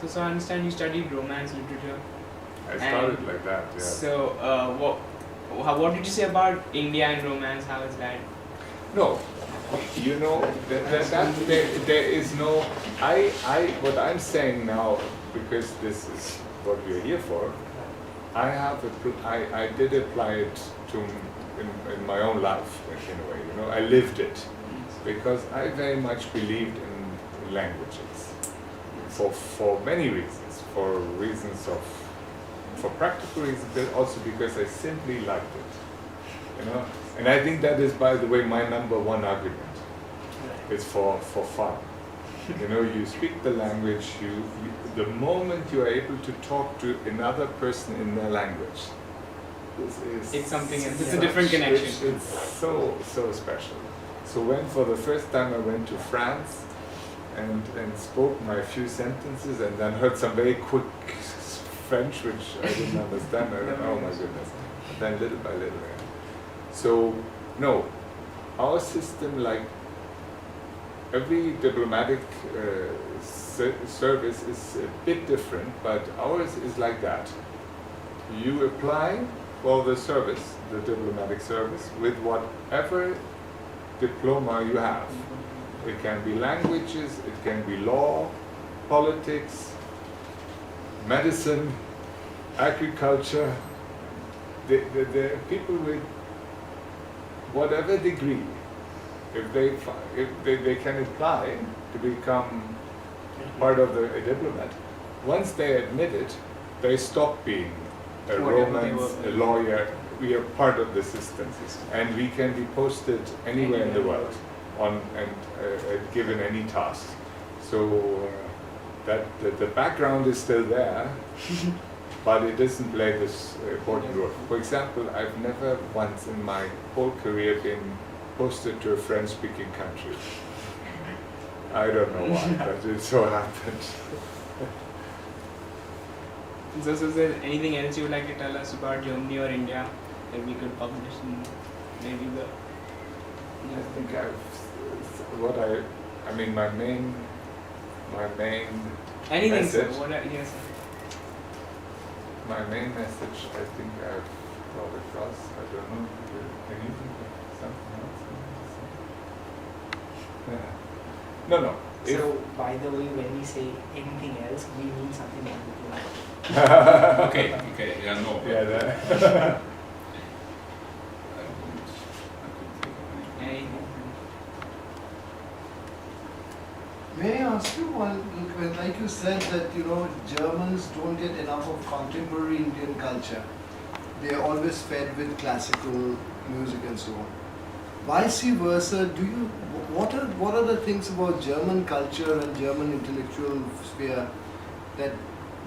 So I understand you studied romance literature. I started like that, yeah. So what did you say about India and romance? How is that? No, you know, there is no, what I'm saying now, because this is what we're here for, I did apply it in my own life, in a way, you know, I lived it, because I very much believed in languages, for many reasons, for practical reasons, but also because I simply liked it, you know. And I think that is, by the way, my number one argument. It's for fun. You know, you speak the language, the moment you are able to talk to another person in their language, it's something else. It's a different connection. It's so special. So when for the first time I went to France and spoke my few sentences and then heard some very quick French which I didn't understand, I went, oh my goodness. And then little by little. Yeah. So, no, our system, like every diplomatic service, is a bit different, but ours is like that. You apply for the service, the diplomatic service, with whatever diploma you have. It can be languages, it can be law, politics, medicine, agriculture. The people with whatever degree, if they can apply to become part of a diplomat, once they admit it, they stop being a romance, a lawyer. We are part of the system, and we can be posted anywhere in the world given any task. So that the background is still there, but it doesn't play this important role. For example, I've never once in my whole career been posted to a French-speaking country. I don't know why, but it so happened. So is there anything else you would like to tell us about Germany or India that we could publish in maybe the... I think my main anything, message, sir. Yes, sir. My main message, I think I've brought across. I don't know. Can you think of something else? Yeah. No. So, by the way, when we say anything else, we mean something else. Okay, yeah, no. Yeah, May I ask you one, like you said that, you know, Germans don't get enough of contemporary Indian culture. They are always fed with classical music and so on. Vice versa, what are the things about German culture and German intellectual sphere that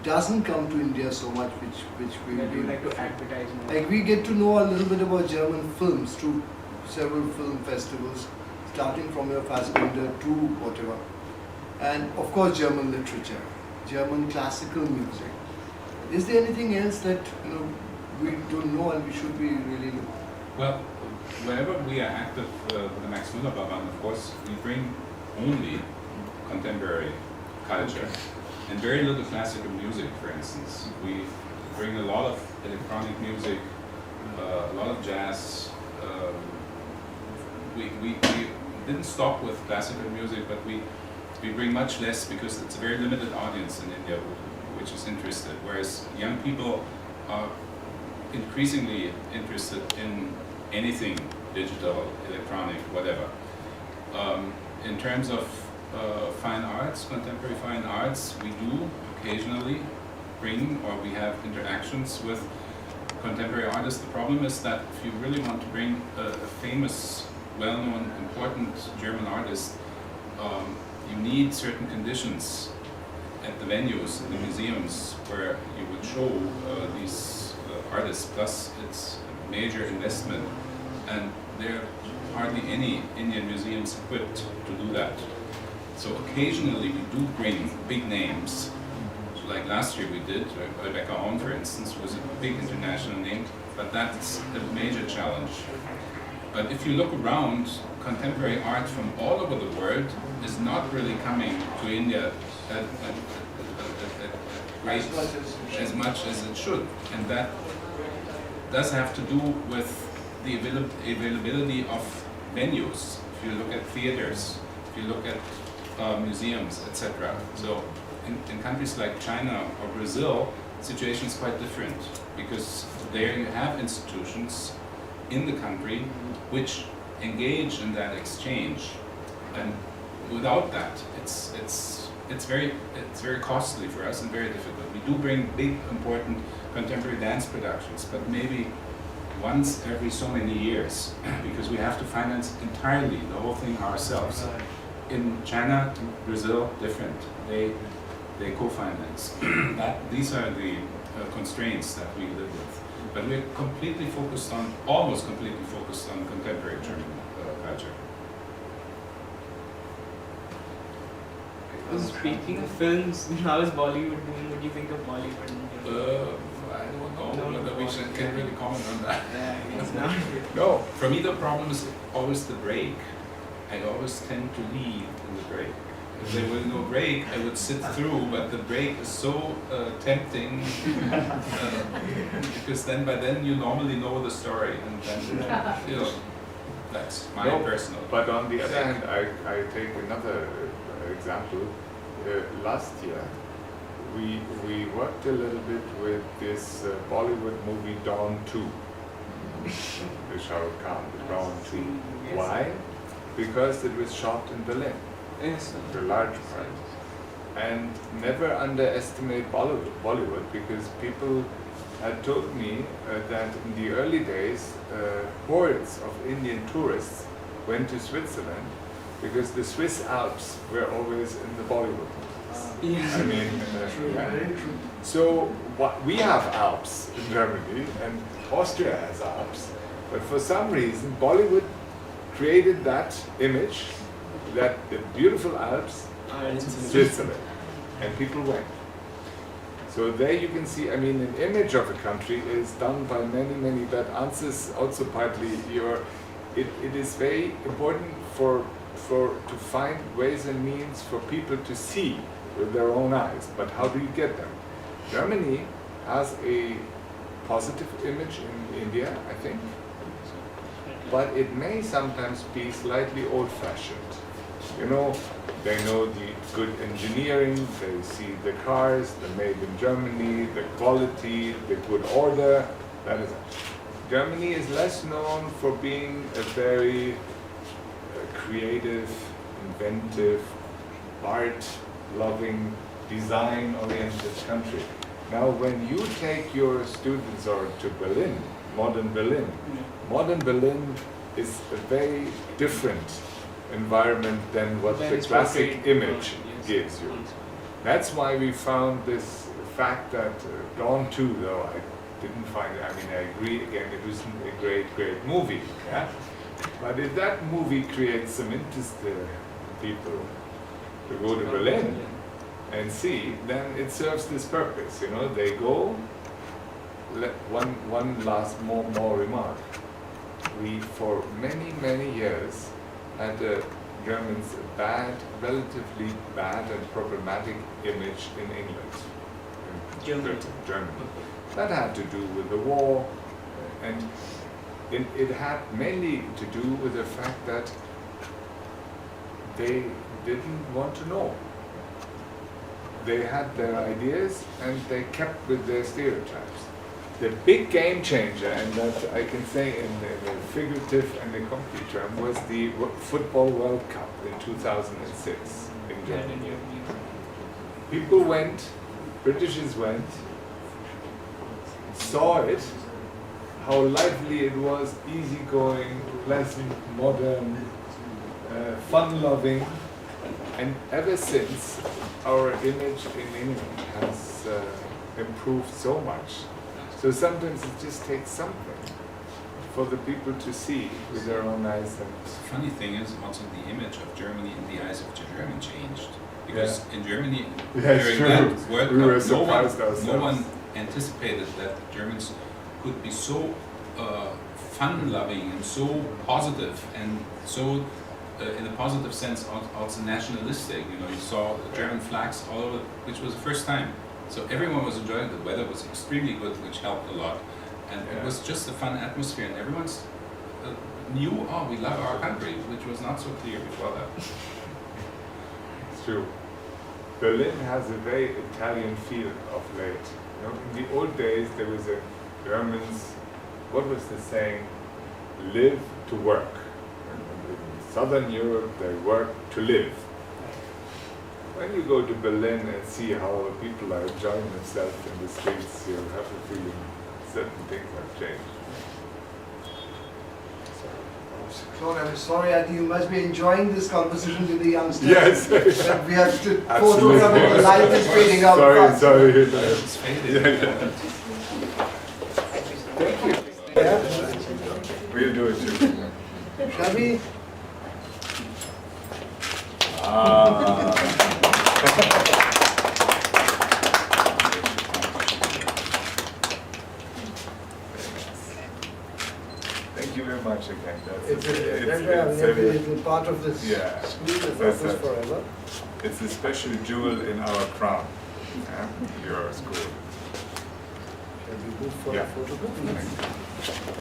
doesn't come to India so much, which we would like to advertise more? Like we get to know a little bit about German films through several film festivals, starting from your Fassbinder to whatever. And of course German literature, German classical music. Is there anything else that we don't know and we should be really know? Well, whenever we are active with the Max Müller Band, of course, we bring only contemporary culture and very little classical music, for instance. We bring a lot of electronic music, a lot of jazz. We didn't stop with classical music, but we bring much less because it's a very limited audience in India which is interested, whereas young people are increasingly interested in anything digital, electronic, whatever. In terms of fine arts, contemporary fine arts, we do occasionally bring, or we have interactions with contemporary artists. The problem is that if you really want to bring a famous, well-known, important German artist, you need certain conditions at the venues, in the museums, where you would show these artists, plus it's a major investment, and there are hardly any Indian museums equipped to do that. So occasionally we do bring big names. So like last year we did, Rebecca Holm, for instance, was a big international name, but that's a major challenge. But if you look around, contemporary art from all over the world is not really coming to India at great as much as it should, and that does have to do with the availability of venues. If you look at theaters, if you look at museums, etc. So in countries like China or Brazil, the situation is quite different, because there you have institutions in the country which engage in that exchange, and without that, it's very costly for us and very difficult. We do bring big, important contemporary dance productions, but maybe once every so many years, because we have to finance entirely the whole thing ourselves. In China, Brazil, different. They co-finance. These are the constraints that we live with. But we're completely focused on, almost completely focused on contemporary German culture. Speaking of films, how is Bollywood doing? What do you think of Bollywood? I don't know whether we can really comment on that. Yeah, I guess not. No, For me, the problem is always the break. I always tend to leave in the break. If there were no break, I would sit through, but the break is so tempting because by then you normally know the story, and then that's my No, personal. but on the other hand, I take another example. Last year, we worked a little bit with this Bollywood movie Dawn 2, the Shah Rukh Khan, the Dawn 2. Yes. Why? Because it was shot in Berlin, Yes. the large part. And never underestimate Bollywood, because people had told me that in the early days, hordes of Indian tourists went to Switzerland because the Swiss Alps were always in the Bollywood movies. Yeah. I mean, yeah. So we have Alps in Germany, and Austria has Alps, but for some reason Bollywood created that image, that the beautiful Alps, Switzerland, and people went. So there you can see, I mean, an image of a country is done by many, but answers also partly it is very important to find ways and means for people to see with their own eyes. But how do you get them? Germany has a positive image in India, I think, but it may sometimes be slightly old-fashioned. You know, they know the good engineering, they see the cars, the made in Germany, the quality, the good order. That is it. Germany is less known for being a very creative, inventive, art-loving, design-oriented country. Now, when you take your students to Berlin, modern Berlin is a very different environment than what the classic image gives you. That's why we found this fact that Dawn 2, though I didn't find it, I mean, I agree, again, it wasn't a great movie, yeah? But if that movie creates some interest in people to go to Berlin and see, then it serves this purpose, you know, they go. One last more remark. We, for many years, had Germans a relatively bad and problematic image in England. Germany. That had to do with the war, and it had mainly to do with the fact that they didn't want to know. They had their ideas and they kept with their stereotypes. The big game changer, and that I can say in a figurative and a concrete term, was the Football World Cup in 2006 in Germany. People went, Britishers went, saw it, how lively it was, easygoing, pleasant, modern, fun-loving, and ever since our image in England has improved so much. So sometimes it just takes something for the people to see with their own eyes. And the funny thing is also the image of Germany in the eyes of the German changed. Because in Germany, during that World Cup, no one anticipated that the Germans could be so fun-loving and so positive and so, in a positive sense, also nationalistic. You know, you saw the German flags all over, which was the first time So everyone was enjoying it. The weather was extremely good, which helped a lot. And it was just a fun atmosphere, and everyone's knew, oh, we love our country, which was not so clear before that. It's true. Berlin has a very Italian feel of late. You know, in the old days, there was a Germans, what was the saying? Live to work. In Southern Europe, they work to live. When you go to Berlin and see how people are enjoying themselves in the streets, you have a feeling certain things have changed. Claude, I'm sorry, I think you must be enjoying this conversation with the youngsters. Yes. But we have to Absolutely. photos of it, the light is fading out. Sorry. It's faded. Thank you. Yeah. We'll do it too. Shall we? Thank you very much again. It's a part of this Yeah. school that That's goes it. forever. It's a special jewel in our crown. Yeah? Your school. Shall we move for Yeah. a photograph?